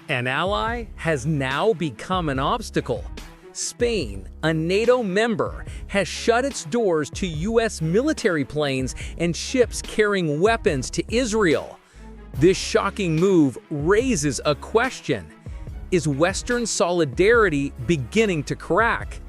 An ally has now become an obstacle. Spain, a NATO member, has shut its doors to U.S. military planes and ships carrying weapons to Israel. This shocking move raises a question. Is Western solidarity beginning to crack?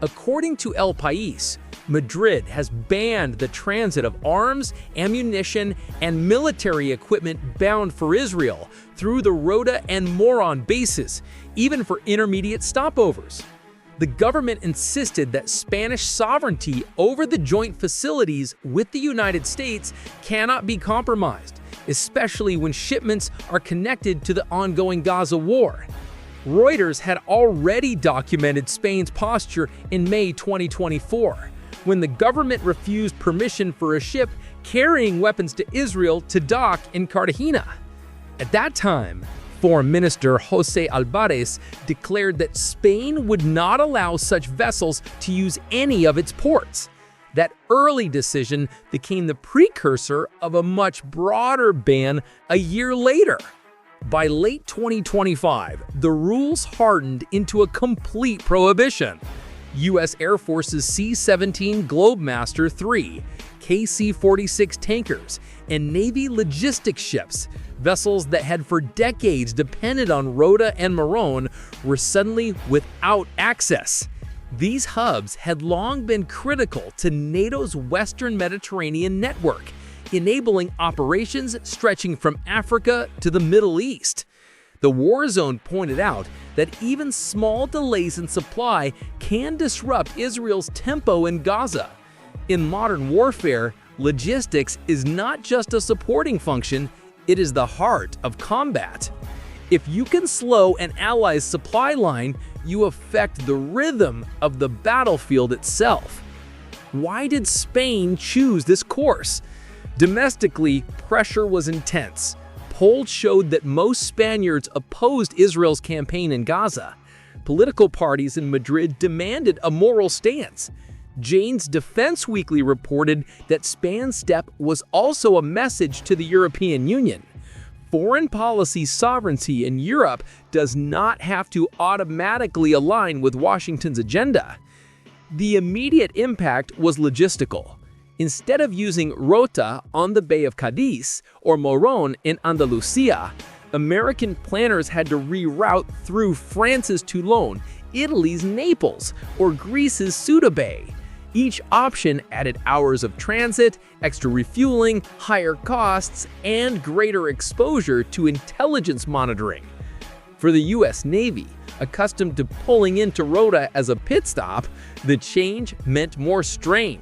According to El País, Madrid has banned the transit of arms, ammunition, and military equipment bound for Israel through the Rota and Morón bases, even for intermediate stopovers. The government insisted that Spanish sovereignty over the joint facilities with the United States cannot be compromised, especially when shipments are connected to the ongoing Gaza war. Reuters had already documented Spain's posture in May 2024, when the government refused permission for a ship carrying weapons to Israel to dock in Cartagena. At that time, Foreign Minister José Álvarez declared that Spain would not allow such vessels to use any of its ports. That early decision became the precursor of a much broader ban a year later. By late 2025, the rules hardened into a complete prohibition. U.S. Air Force's C-17 Globemaster III, KC-46 tankers, and Navy logistics ships, vessels that had for decades depended on Rota and Morón, were suddenly without access. These hubs had long been critical to NATO's Western Mediterranean network, enabling operations stretching from Africa to the Middle East. The war zone pointed out that even small delays in supply can disrupt Israel's tempo in Gaza. In modern warfare, logistics is not just a supporting function, it is the heart of combat. If you can slow an ally's supply line, you affect the rhythm of the battlefield itself. Why did Spain choose this course? Domestically, pressure was intense. Polls showed that most Spaniards opposed Israel's campaign in Gaza. Political parties in Madrid demanded a moral stance. Jane's Defense Weekly reported that Spain's step was also a message to the European Union. Foreign policy sovereignty in Europe does not have to automatically align with Washington's agenda. The immediate impact was logistical. Instead of using Rota on the Bay of Cadiz or Morón in Andalusia, American planners had to reroute through France's Toulon, Italy's Naples, or Greece's Ceuta Bay. Each option added hours of transit, extra refueling, higher costs, and greater exposure to intelligence monitoring. For the U.S. Navy, accustomed to pulling into Rota as a pit stop, the change meant more strain.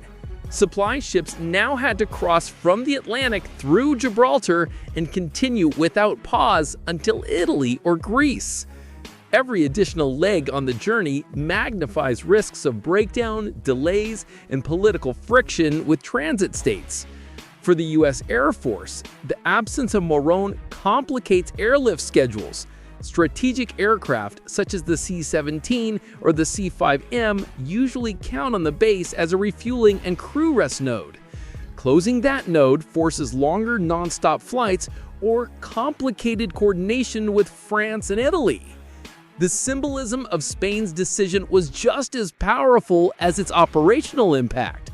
Supply ships now had to cross from the Atlantic through Gibraltar and continue without pause until Italy or Greece. Every additional leg on the journey magnifies risks of breakdown, delays, and political friction with transit states. For the U.S. Air Force, the absence of Morón complicates airlift schedules. Strategic aircraft such as the C-17 or the C-5M usually count on the base as a refueling and crew rest node. Closing that node forces longer non-stop flights or complicated coordination with France and Italy. The symbolism of Spain's decision was just as powerful as its operational impact.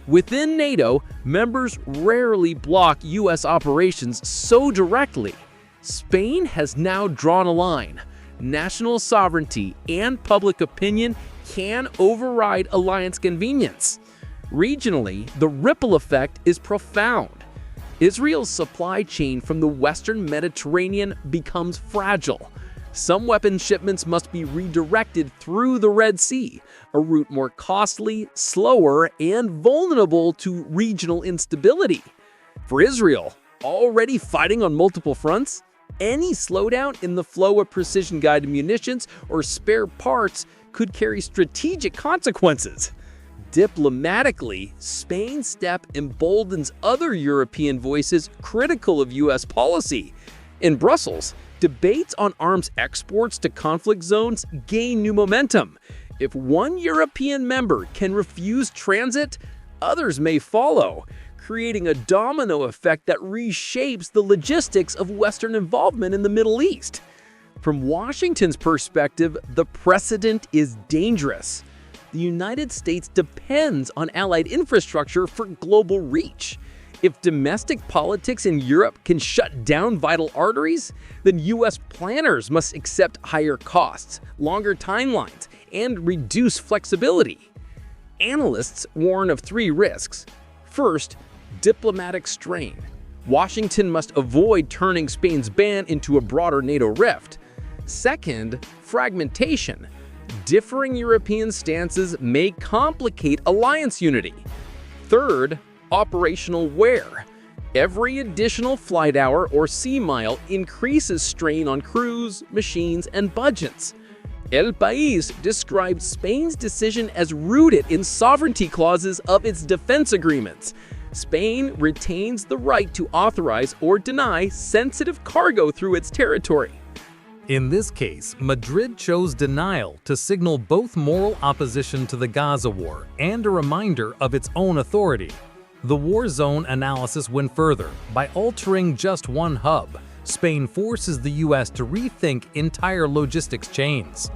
Within NATO, members rarely block U.S. operations so directly. Spain has now drawn a line. National sovereignty and public opinion can override alliance convenience. Regionally, the ripple effect is profound. Israel's supply chain from the Western Mediterranean becomes fragile. Some weapons shipments must be redirected through the Red Sea, a route more costly, slower, and vulnerable to regional instability. For Israel, already fighting on multiple fronts, any slowdown in the flow of precision-guided munitions or spare parts could carry strategic consequences. Diplomatically, Spain's step emboldens other European voices critical of U.S. policy. In Brussels, debates on arms exports to conflict zones gain new momentum. If one European member can refuse transit, others may follow, creating a domino effect that reshapes the logistics of Western involvement in the Middle East. From Washington's perspective, the precedent is dangerous. The United States depends on allied infrastructure for global reach. If domestic politics in Europe can shut down vital arteries, then U.S. planners must accept higher costs, longer timelines, and reduce flexibility. Analysts warn of 3 risks. First, diplomatic strain. Washington must avoid turning Spain's ban into a broader NATO rift. Second, fragmentation. Differing European stances may complicate alliance unity. Third, operational wear. Every additional flight hour or sea mile increases strain on crews, machines, and budgets. El País described Spain's decision as rooted in sovereignty clauses of its defense agreements. Spain retains the right to authorize or deny sensitive cargo through its territory. In this case, Madrid chose denial to signal both moral opposition to the Gaza war and a reminder of its own authority. The war zone analysis went further. By altering just one hub, Spain forces the U.S. to rethink entire logistics chains.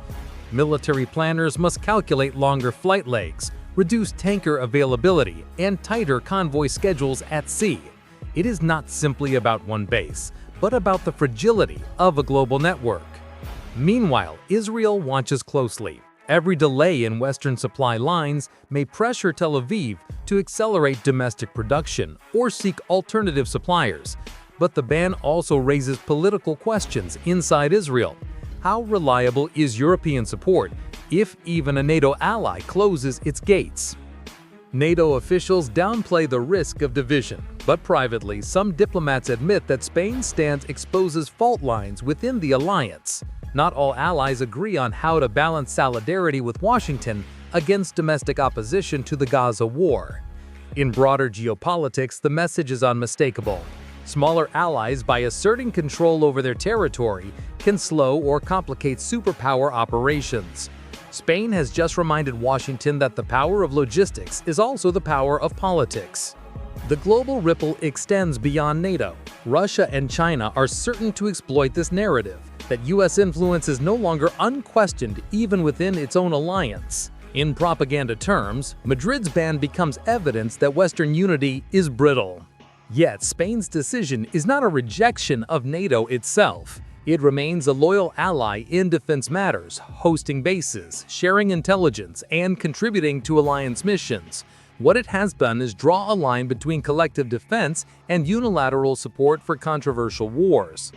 Military planners must calculate longer flight legs, reduce tanker availability, and tighter convoy schedules at sea. It is not simply about one base, but about the fragility of a global network. Meanwhile, Israel watches closely. Every delay in Western supply lines may pressure Tel Aviv to accelerate domestic production or seek alternative suppliers. But the ban also raises political questions inside Israel. How reliable is European support if even a NATO ally closes its gates? NATO officials downplay the risk of division, but privately, some diplomats admit that Spain's stance exposes fault lines within the alliance. Not all allies agree on how to balance solidarity with Washington against domestic opposition to the Gaza war. In broader geopolitics, the message is unmistakable. Smaller allies, by asserting control over their territory, can slow or complicate superpower operations. Spain has just reminded Washington that the power of logistics is also the power of politics. The global ripple extends beyond NATO. Russia and China are certain to exploit this narrative, that U.S. influence is no longer unquestioned even within its own alliance. In propaganda terms, Madrid's ban becomes evidence that Western unity is brittle. Yet Spain's decision is not a rejection of NATO itself. It remains a loyal ally in defense matters, hosting bases, sharing intelligence, and contributing to alliance missions. What it has done is draw a line between collective defense and unilateral support for controversial wars.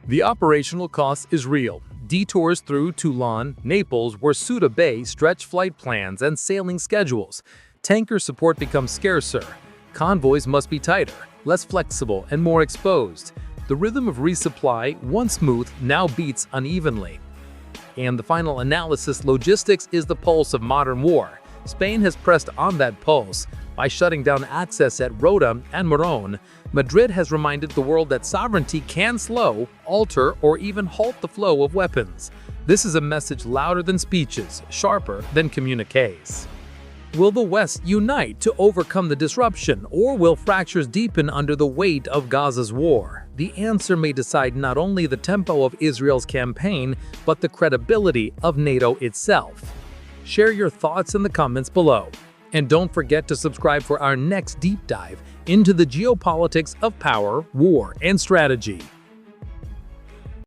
The operational cost is real. Detours through Toulon, Naples, or Ceuta Bay stretch flight plans and sailing schedules. Tanker support becomes scarcer. Convoys must be tighter, less flexible, and more exposed. The rhythm of resupply, once smooth, now beats unevenly. And the final analysis: logistics is the pulse of modern war. Spain has pressed on that pulse. By shutting down access at Rota and Morón, Madrid has reminded the world that sovereignty can slow, alter, or even halt the flow of weapons. This is a message louder than speeches, sharper than communiques. Will the West unite to overcome the disruption, or will fractures deepen under the weight of Gaza's war? The answer may decide not only the tempo of Israel's campaign, but the credibility of NATO itself. Share your thoughts in the comments below. And don't forget to subscribe for our next deep dive into the geopolitics of power, war, and strategy.